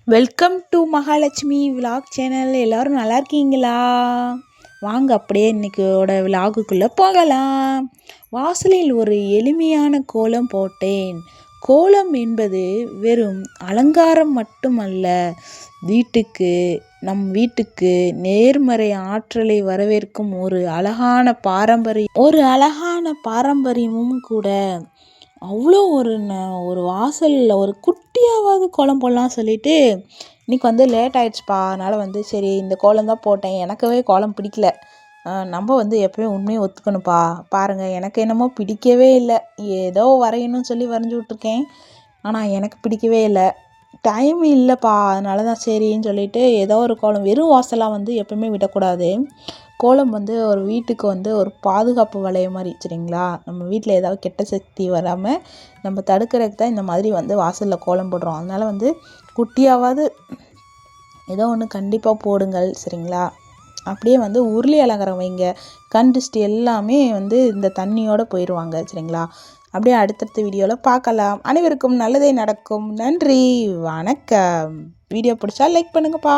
Welcome to Mahalakshmi vlog channel. எல்லோரும் நல்லா இருக்கீங்களா? வாங்க அப்படியே இன்றைக்கியோட விலாகுக்குள்ளே போகலாம். வாசலில் ஒரு எளிமையான கோலம் போட்டேன். கோலம் என்பது வெறும் அலங்காரம் மட்டுமல்ல, நம் வீட்டுக்கு நேர்மறை ஆற்றலை வரவேற்கும் ஒரு அழகான பாரம்பரியமும் கூட. அவ்வளோ ஒரு வாசலில் ஒரு குட்டியாவது கோலம் போடலாம் சொல்லிட்டு இன்றைக்கி லேட் ஆகிடுச்சுப்பா. அதனால் சரி இந்த கோலம் தான் போட்டேன். எனக்கவே கோலம் பிடிக்கல. நம்ம எப்போயும் உண்மையை ஒத்துக்கணும்ப்பா. பாருங்கள், எனக்கு என்னமோ பிடிக்கவே இல்லை. ஏதோ வரையணும்னு சொல்லி வரைஞ்சி விட்ருக்கேன். ஆனால் எனக்கு பிடிக்கவே இல்லை. டைம் இல்லைப்பா. அதனால தான் சரின்னு சொல்லிவிட்டு ஏதோ ஒரு கோலம், வெறும் வாசலாக எப்போவுமே விடக்கூடாது. கோலம் ஒரு வீட்டுக்கு ஒரு பாதுகாப்பு வளையம் மாதிரி, சரிங்களா? நம்ம வீட்டில் ஏதாவது கெட்ட சக்தி வராமல் நம்ம தடுக்கிறதுக்கு தான் இந்த மாதிரி வாசலில் கோலம் போடுறோம். அதனால் குட்டியாவது ஏதோ ஒன்று கண்டிப்பாக போடுங்கள், சரிங்களா? அப்படியே உருளி அலங்காரம் வைங்க. கண் திருஷ்டி எல்லாமே இந்த தண்ணியோடு போயிடுவாங்க, சரிங்களா? அப்படியே அடுத்தடுத்த வீடியோவில் பார்க்கலாம். அனைவருக்கும் நல்லதே நடக்கும். நன்றி, வணக்கம். வீடியோ பிடிச்சா லைக் பண்ணுங்கப்பா.